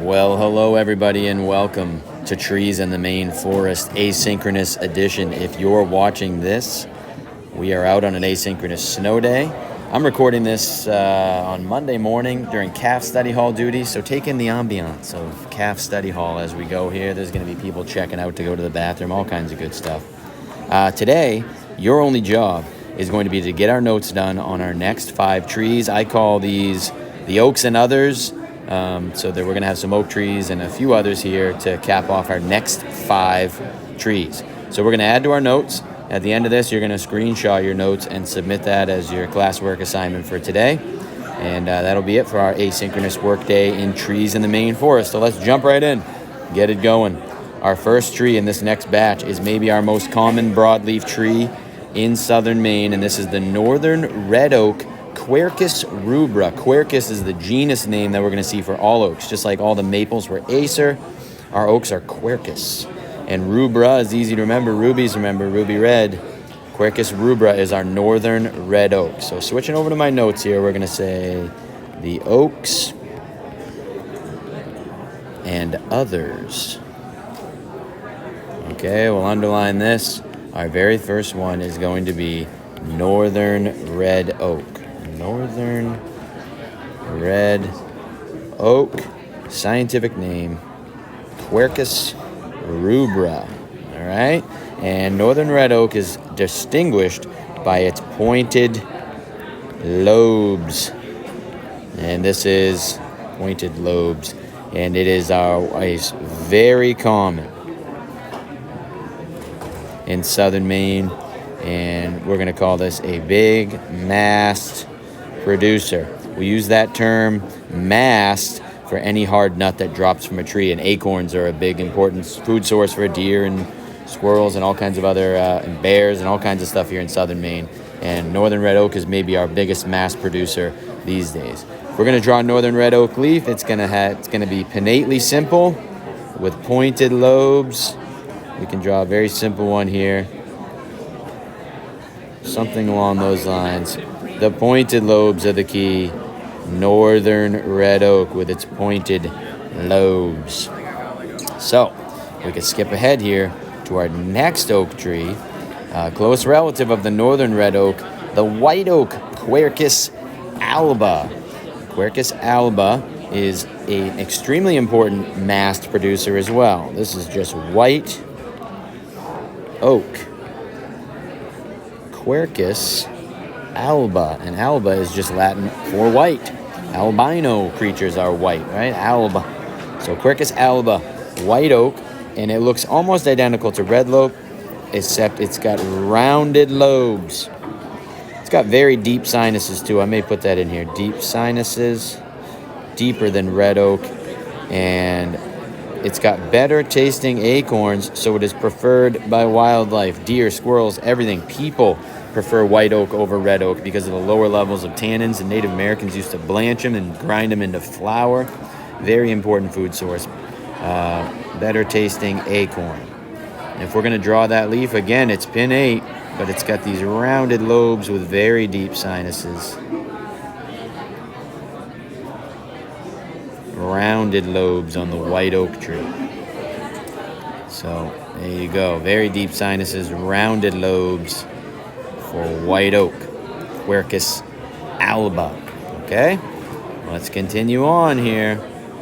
Well, hello everybody and welcome to Trees in the Maine Forest Asynchronous Edition. If you're watching this, we are out on an asynchronous snow day. I'm recording this on Monday morning during calf study hall duty, so take in the ambiance of calf study hall as we go here. There's going to be people checking out to go to the bathroom, all kinds of good stuff. Today, your only job is going to be to get our notes done on our next 5 trees. I call these the oaks and others. So that we're going to have some oak trees and a few others here to cap off our next 5 trees. So we're going to add to our notes. At the end of this, you're going to screenshot your notes and submit that as your classwork assignment for today. And that'll be it for our asynchronous workday in Trees in the Maine Forest. So let's jump right in, get it going. Our first tree in this next batch is maybe our most common broadleaf tree in southern Maine, and this is the northern red oak, Quercus rubra. Quercus is the genus name that we're going to see for all oaks. Just like all the maples were Acer, our oaks are Quercus. And rubra is easy to remember. Rubies, remember, ruby red. Quercus rubra is our northern red oak. So switching over to my notes here, we're going to say the oaks and others. Okay, we'll underline this. Our very first one is going to be northern red oak. Northern red oak, scientific name, Quercus rubra. All right, and northern red oak is distinguished by its pointed lobes, and this is pointed lobes, and it is very common in southern Maine, and we're going to call this a big mast producer. We use that term mast for any hard nut that drops from a tree, and acorns are a big important food source for deer and squirrels and all kinds of other and bears and all kinds of stuff here in southern Maine. And northern red oak is maybe our biggest mast producer these days. If we're going to draw a northern red oak leaf, it's going to be pinnately simple with pointed lobes. We can draw a very simple one here, something along those lines. The pointed lobes are the key. Northern red oak with its pointed lobes. So we could skip ahead here to our next oak tree, close relative of the northern red oak, the white oak, Quercus alba. Quercus alba is an extremely important mast producer as well. This is just white oak, Quercus alba, and alba is just Latin for white. Albino creatures are white, right? Alba. So Quercus alba, white oak, and it looks almost identical to red oak, except it's got rounded lobes. It's got very deep sinuses too. I may put that in here. Deep sinuses, deeper than red oak, and it's got better tasting acorns, so it is preferred by wildlife, deer, squirrels, everything. People prefer white oak over red oak because of the lower levels of tannins, and Native Americans used to blanch them and grind them into flour. Very important food source. Better tasting acorn. And if we're going to draw that leaf, again, it's pinnate, but it's got these rounded lobes with very deep sinuses. Rounded lobes on the white oak tree. So there you go. Very deep sinuses, rounded lobes for white oak, Quercus alba. Okay, let's continue on here.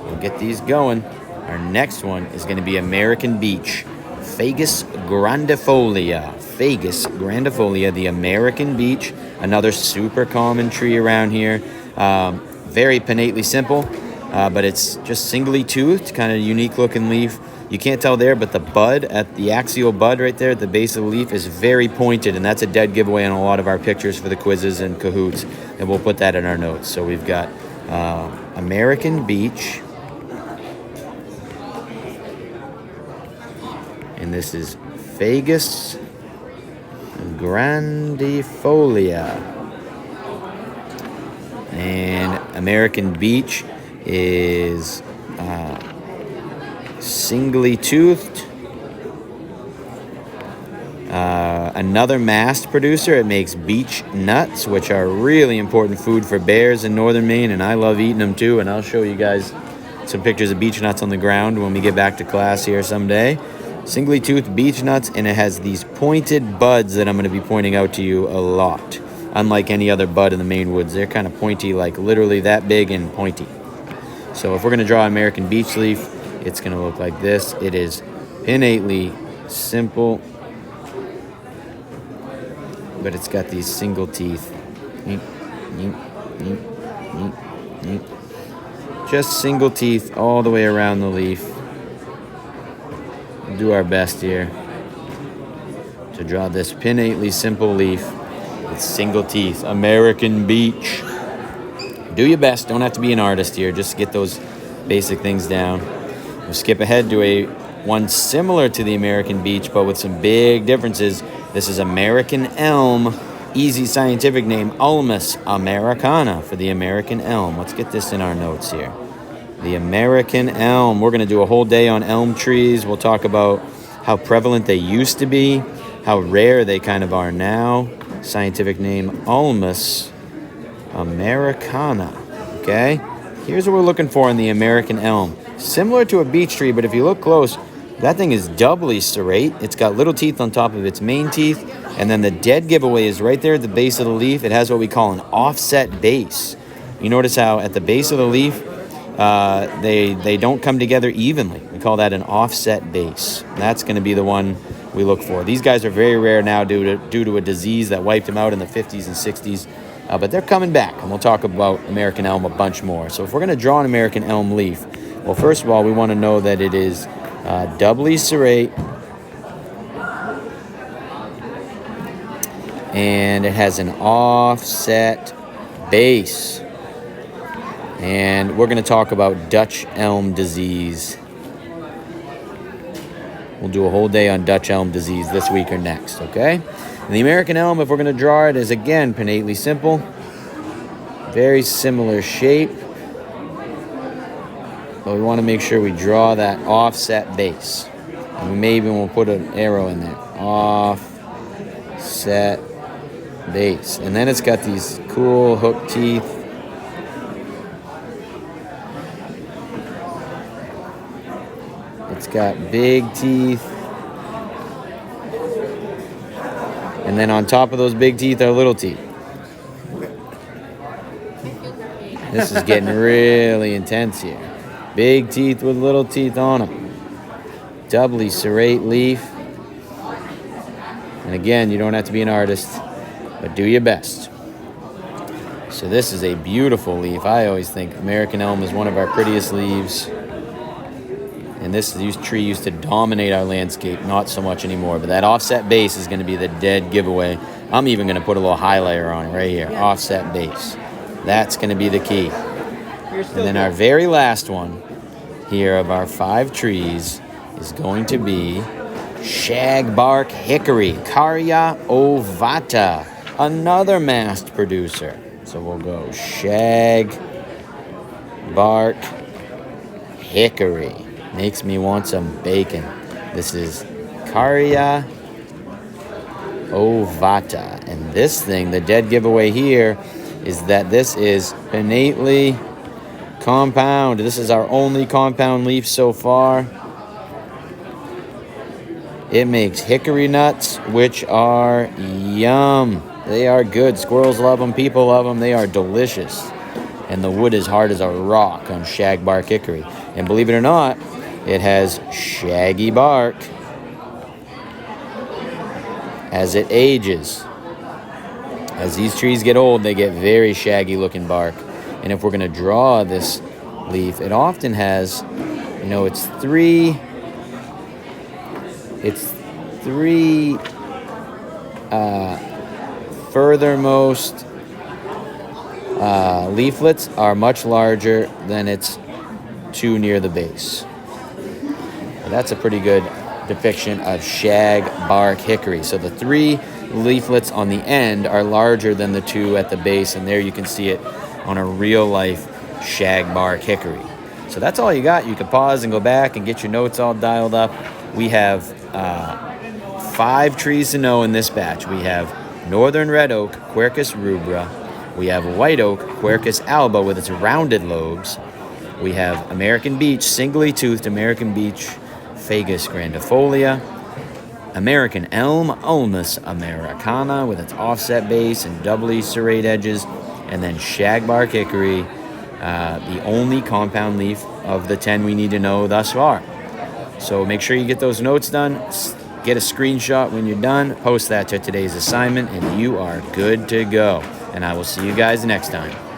We'll get these going. Our next one is going to be American beech, Fagus grandifolia. Fagus grandifolia, the American beech, another super common tree around here. Very pinnately simple, but it's just singly toothed, kind of unique looking leaf. You can't tell there, but the bud, at the axial bud right there at the base of the leaf, is very pointed, and that's a dead giveaway on a lot of our pictures for the quizzes and Kahoots, and we'll put that in our notes. So we've got American beech, and this is Fagus grandifolia. And American beech is singly toothed. Another mast producer. It makes beech nuts, which are really important food for bears in northern Maine, and I love eating them too, and I'll show you guys some pictures of beech nuts on the ground when we get back to class here someday. Singly toothed beech nuts, and it has these pointed buds that I'm going to be pointing out to you a lot. Unlike any other bud in the Maine woods, they're kind of pointy, like literally that big and pointy. So if we're going to draw American beech leaf, it's going to look like this. It is pinnately simple, but it's got these single teeth. Just single teeth all the way around the leaf. We'll do our best here to draw this pinnately simple leaf with single teeth. American beech. Do your best. Don't have to be an artist here. Just get those basic things down. We'll skip ahead to one similar to the American beech, but with some big differences. This is American elm. Easy scientific name, Ulmus americana, for the American elm. Let's get this in our notes here. The American elm. We're going to do a whole day on elm trees. We'll talk about how prevalent they used to be, how rare they kind of are now. Scientific name, Ulmus americana. Okay? Here's what we're looking for in the American elm. Similar to a beech tree, but if you look close, that thing is doubly serrate. It's got little teeth on top of its main teeth. And then the dead giveaway is right there at the base of the leaf. It has what we call an offset base. You notice how at the base of the leaf, they don't come together evenly. We call that an offset base. That's going to be the one we look for. These guys are very rare now due to a disease that wiped them out in the 50s and 60s. But they're coming back, and we'll talk about American elm a bunch more. So if we're going to draw an American elm leaf, well, first of all, we want to know that it is doubly serrate, and it has an offset base. And we're going to talk about Dutch elm disease. We'll do a whole day on Dutch elm disease this week or next, okay? And the American elm, if we're going to draw it, is again pinnately simple. Very similar shape. But we want to make sure we draw that offset base. And maybe we'll put an arrow in there. Offset base. And then it's got these cool hook teeth. It's got big teeth. And then on top of those big teeth are little teeth. This is getting really intense here. Big teeth with little teeth on them. Doubly serrate leaf. And again, you don't have to be an artist, but do your best. So this is a beautiful leaf. I always think American elm is one of our prettiest leaves. And this tree used to dominate our landscape, not so much anymore. But that offset base is going to be the dead giveaway. I'm even going to put a little highlighter on it right here. Yeah. Offset base. That's going to be the key. And then our very last one here of our 5 trees is going to be shagbark hickory, Caria ovata, another mast producer. So we'll go shagbark hickory. Makes me want some bacon. This is Caria ovata. And this thing, the dead giveaway here, is that this is pinnately compound. This is our only compound leaf so far. It makes hickory nuts, which are yum. They are good. Squirrels love them. People love them. They are delicious. And the wood is hard as a rock on shagbark hickory. And believe it or not, it has shaggy bark as it ages. As these trees get old, they get very shaggy looking bark. And if we're going to draw this leaf, it often has, it's three furthermost leaflets are much larger than its 2 near the base. That's a pretty good depiction of shagbark hickory. So the 3 leaflets on the end are larger than the 2 at the base, and there you can see it on a real-life shagbark hickory. So that's all you got. You can pause and go back and get your notes all dialed up. We have 5 trees to know in this batch. We have northern red oak, Quercus rubra. We have white oak, Quercus alba, with its rounded lobes. We have American Beech, singly toothed American Beech, Fagus grandifolia, American Elm, Ulmus americana with its offset base and doubly serrate edges, and then Shagbark Hickory, the only compound leaf of the 10 we need to know thus far. So make sure you get those notes done, get a screenshot when you're done, post that to today's assignment, and you are good to go. And I will see you guys next time.